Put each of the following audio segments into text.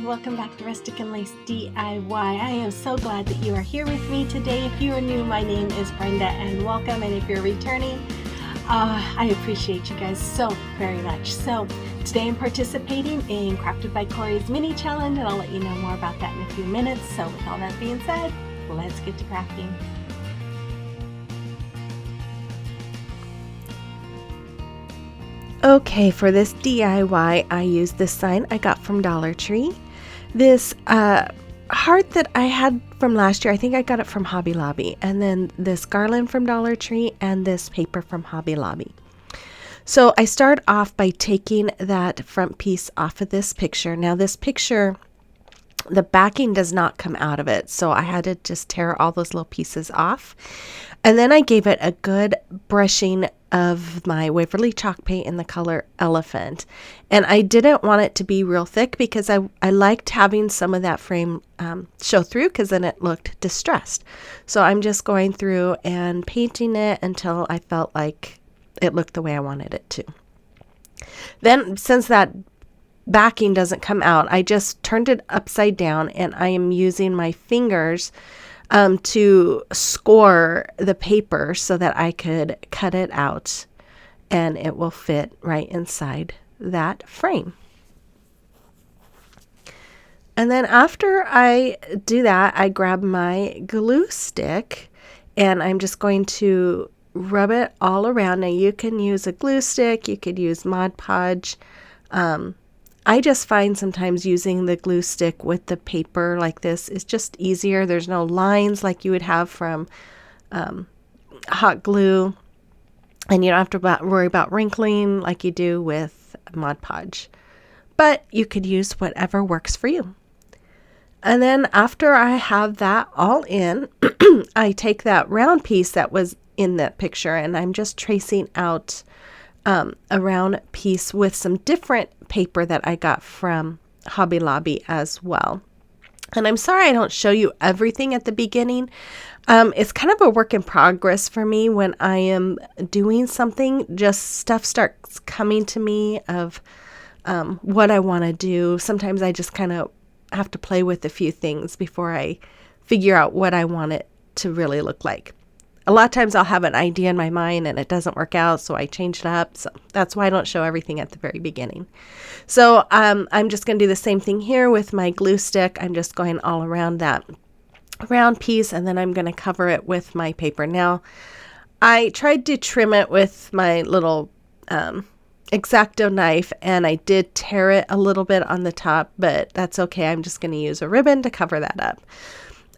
welcome back to Rustic and Lace DIY. I am so glad that you are here with me today. If you are new, my name is Brenda and welcome, and if you're returning, I appreciate you guys so very much. So today I'm participating in Crafted by Corie's mini challenge, and I'll let you know more about that in a few minutes. So with all that being said, let's get to crafting. Okay, for this DIY, I used this sign I got from Dollar Tree. This heart that I had from last year, I think I got it from Hobby Lobby. And then this garland from Dollar Tree and this paper from Hobby Lobby. So I start off by taking that front piece off of this picture. Now this picture, the backing does not come out of it. So I had to just tear all those little pieces off. And then I gave it a good brushing of my Waverly chalk paint in the color Elephant. And I didn't want it to be real thick because I liked having some of that frame show through, because then it looked distressed. So I'm just going through and painting it until I felt like it looked the way I wanted it to. Then, since that backing doesn't come out, I just turned it upside down and I am using my fingers to score the paper so that I could cut it out and it will fit right inside that frame. And then after I do that, I grab my glue stick and I'm just going to rub it all around. Now you can use a glue stick, you could use Mod Podge. I just find sometimes using the glue stick with the paper like this is just easier. There's no lines like you would have from hot glue, and you don't have to worry about wrinkling like you do with Mod Podge. But you could use whatever works for you. And then after I have that all in, I take that round piece that was in that picture and I'm just tracing out a round piece with some different paper that I got from Hobby Lobby as well. And I'm sorry I don't show you everything at the beginning. It's kind of a work in progress for me when I am doing something. Just stuff starts coming to me of what I want to do. Sometimes I just kind of have to play with a few things before I figure out what I want it to really look like. A lot of times I'll have an idea in my mind and it doesn't work out, so I change it up. So that's why I don't show everything at the very beginning. So I'm just going to do the same thing here with my glue stick. I'm just going all around that round piece and then I'm going to cover it with my paper. Now, I tried to trim it with my little X-Acto knife and I did tear it a little bit on the top, but that's okay. I'm just going to use a ribbon to cover that up.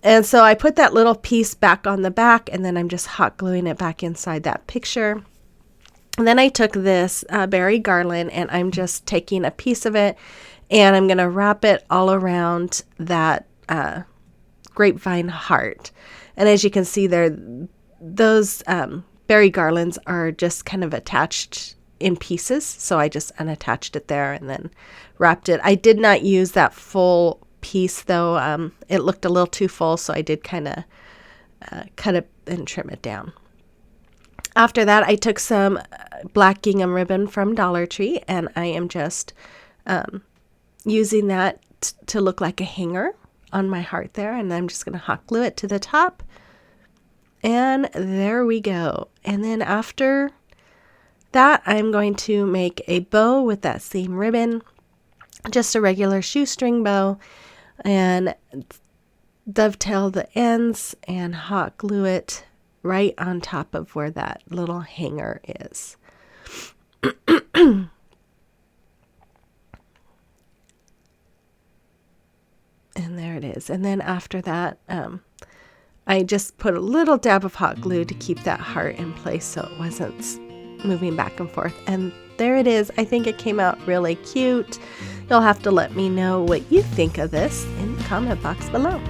And so I put that little piece back on the back and then I'm just hot gluing it back inside that picture. And then I took this berry garland and I'm just taking a piece of it and I'm going to wrap it all around that grapevine heart. And as you can see there, those berry garlands are just kind of attached in pieces. So I just unattached it there and then wrapped it. I did not use that full piece though. It looked a little too full, so I did kind of cut it and trim it down. After that, I took some black gingham ribbon from Dollar Tree and I am just using that to look like a hanger on my heart there, and I'm just going to hot glue it to the top, and there we go. And then after that, I'm going to make a bow with that same ribbon, just a regular shoestring bow, and dovetail the ends and hot glue it right on top of where that little hanger is. And there it is. And then after that, I just put a little dab of hot glue to keep that heart in place so it wasn't moving back and forth. And there it is. I think it came out really cute. You'll have to let me know what you think of this in the comment box below.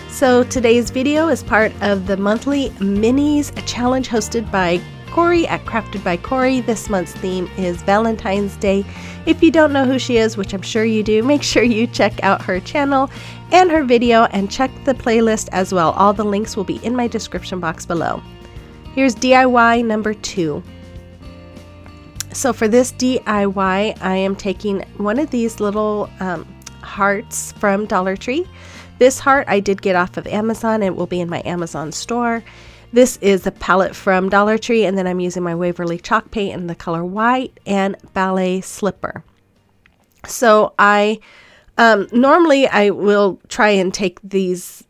So today's video is part of the monthly minis challenge hosted by Corie at Crafted by Corie. This month's theme is Valentine's Day. If you don't know who she is, which I'm sure you do, make sure you check out her channel and her video and check the playlist as well. All the links will be in my description box below. Here's DIY number 2. So for this DIY, I am taking one of these little hearts from Dollar Tree. This heart I did get off of Amazon. It will be in my Amazon store. This is a palette from Dollar Tree, and then I'm using my Waverly chalk paint in the color white and Ballet slipper. So I normally I will try and take these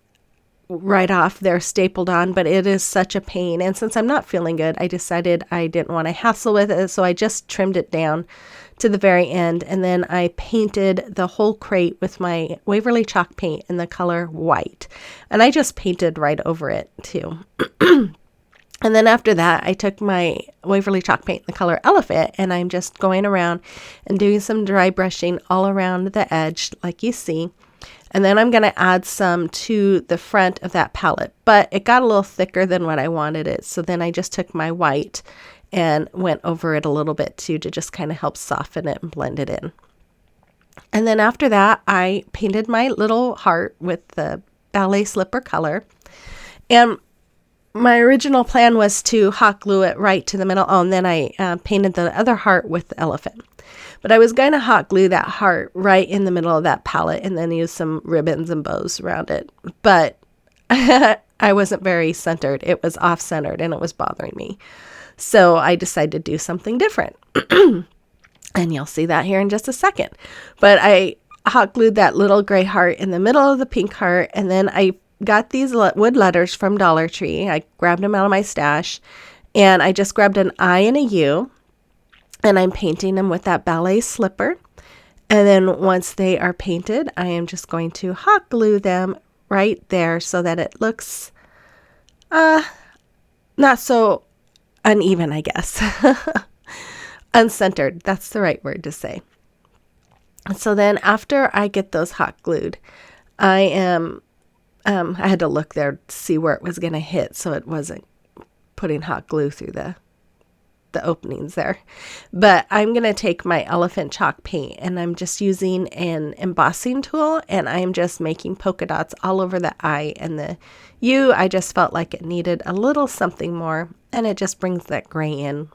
right off. They're stapled on, but it is such a pain. And since I'm not feeling good, I decided I didn't want to hassle with it. So I just trimmed it down to the very end. And then I painted the whole crate with my Waverly chalk paint in the color white. And I just painted right over it too. And then after that, I took my Waverly chalk paint in the color elephant, and I'm just going around and doing some dry brushing all around the edge like you see. And then I'm going to add some to the front of that palette, but it got a little thicker than what I wanted it. So then I just took my white and went over it a little bit too to just kind of help soften it and blend it in. And then after that, I painted my little heart with the Ballet slipper color. And my original plan was to hot glue it right to the middle. Oh, and then I painted the other heart with the elephant. But I was going to hot glue that heart right in the middle of that palette and then use some ribbons and bows around it. But I wasn't very centered. It was off-centered and it was bothering me. So I decided to do something different. And you'll see that here in just a second. But I hot glued that little gray heart in the middle of the pink heart. And then I got these wood letters from Dollar Tree. I grabbed them out of my stash. And I just grabbed an I and a U. And I'm painting them with that Ballet slipper. And then once they are painted, I am just going to hot glue them right there so that it looks not so uneven, I guess. Uncentered. That's the right word to say. So then after I get those hot glued, I had to look there to see where it was going to hit so it wasn't putting hot glue through the openings there. But I'm going to take my elephant chalk paint and I'm just using an embossing tool and I'm just making polka dots all over the I and the U. I just felt like it needed a little something more, and it just brings that gray in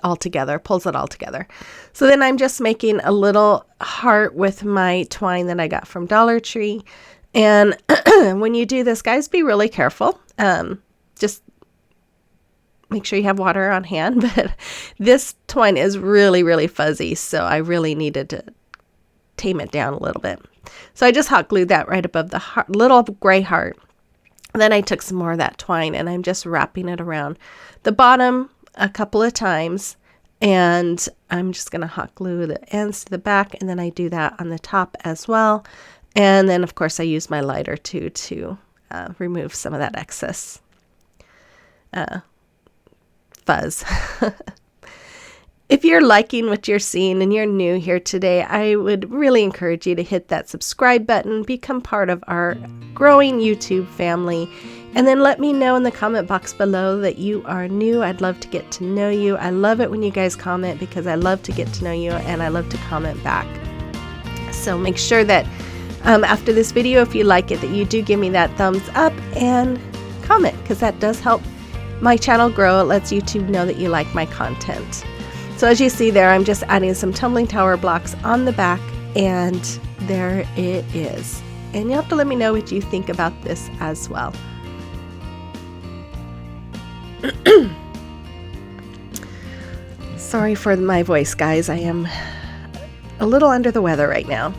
all together, pulls it all together. So then I'm just making a little heart with my twine that I got from Dollar Tree. And when you do this, guys, be really careful. Just make sure you have water on hand, but this twine is really, really fuzzy, so I really needed to tame it down a little bit. So I just hot glued that right above the heart, little gray heart. Then I took some more of that twine and I'm just wrapping it around the bottom a couple of times, and I'm just going to hot glue the ends to the back, and then I do that on the top as well. And then, of course, I use my lighter too to remove some of that excess fuzz. If you're liking what you're seeing and you're new here today, I would really encourage you to hit that subscribe button, become part of our growing YouTube family, and then let me know in the comment box below that you are new. I'd love to get to know you. I love it when you guys comment because I love to get to know you and I love to comment back. So make sure that after this video, if you like it, that you do give me that thumbs up and comment, because that does help my channel grow. It lets YouTube know that you like my content. So as you see there, I'm just adding some tumbling tower blocks on the back, and there it is. And you'll have to let me know what you think about this as well. Sorry for my voice, guys. I am a little under the weather right now.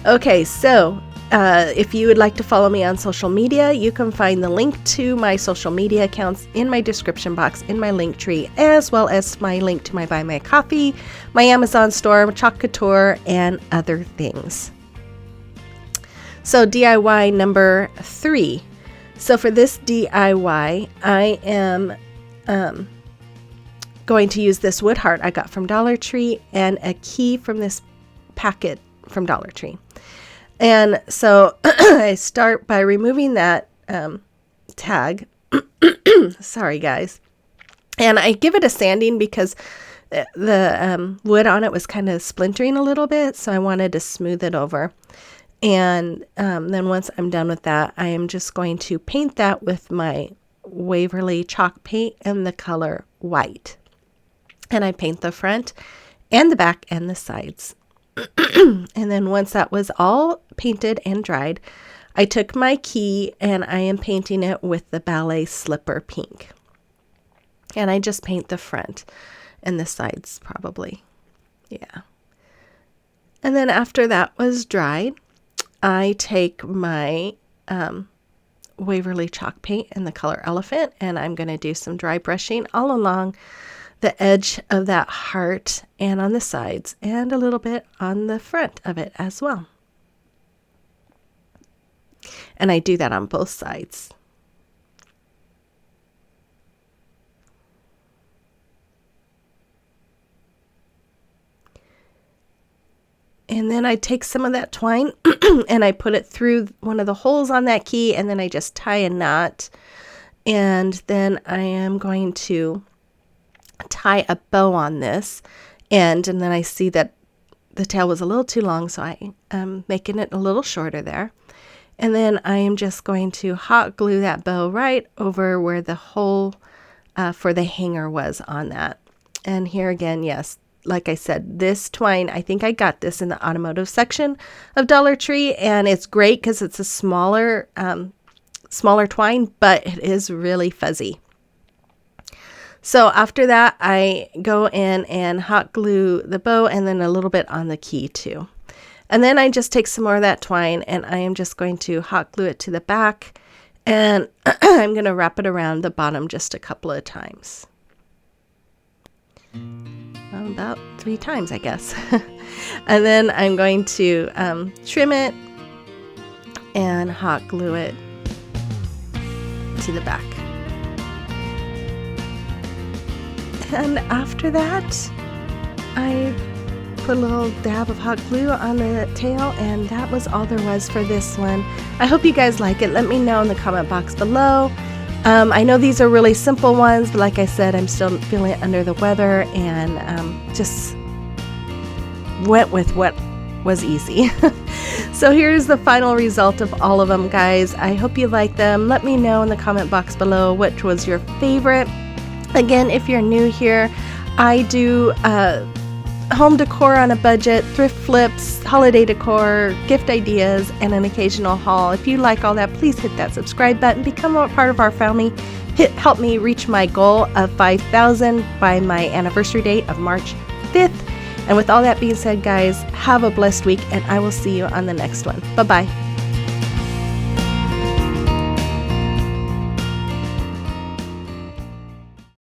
Okay, so if you would like to follow me on social media, you can find the link to my social media accounts in my description box in my link tree, as well as my link to my Buy My Coffee, my Amazon store, Chalk Couture, and other things. So DIY number 3. So for this DIY, I am going to use this wood heart I got from Dollar Tree and a key from this packet from Dollar Tree. And so I start by removing that tag. Sorry, guys. And I give it a sanding because the wood on it was kind of splintering a little bit. So I wanted to smooth it over. And then once I'm done with that, I am just going to paint that with my Waverly chalk paint in the color white. And I paint the front and the back and the sides. And then once that was all painted and dried, I took my key and I am painting it with the Ballet Slipper Pink. And I just paint the front and the sides probably. Yeah. And then after that was dried, I take my Waverly chalk paint in the color Elephant, and I'm going to do some dry brushing all along the edge of that heart and on the sides and a little bit on the front of it as well. And I do that on both sides. And then I take some of that twine and I put it through one of the holes on that key, and then I just tie a knot. And then I am going to tie a bow on this. And then I see that the tail was a little too long, so I am making it a little shorter there. And then I am just going to hot glue that bow right over where the hole for the hanger was on that. And here again, yes, like I said, this twine, I think I got this in the automotive section of Dollar Tree, and it's great because it's a smaller twine, but it is really fuzzy. So after that, I go in and hot glue the bow and then a little bit on the key too. And then I just take some more of that twine and I am just going to hot glue it to the back, and I'm going to wrap it around the bottom just a couple of times. About 3 times, I guess. And then I'm going to trim it and hot glue it to the back. And after that, I put a little dab of hot glue on the tail, and that was all there was for this one. I hope you guys like it. Let me know in the comment box below. I know these are really simple ones, but like I said, I'm still feeling under the weather, and just went with what was easy. So here's the final result of all of them, guys. I hope you like them. Let me know in the comment box below which was your favorite. Again, if you're new here, I do home decor on a budget, thrift flips, holiday decor, gift ideas, and an occasional haul. If you like all that, please hit that subscribe button, become a part of our family, help me reach my goal of 5,000 by my anniversary date of March 5th. And with all that being said, guys, have a blessed week, and I will see you on the next one. Bye-bye.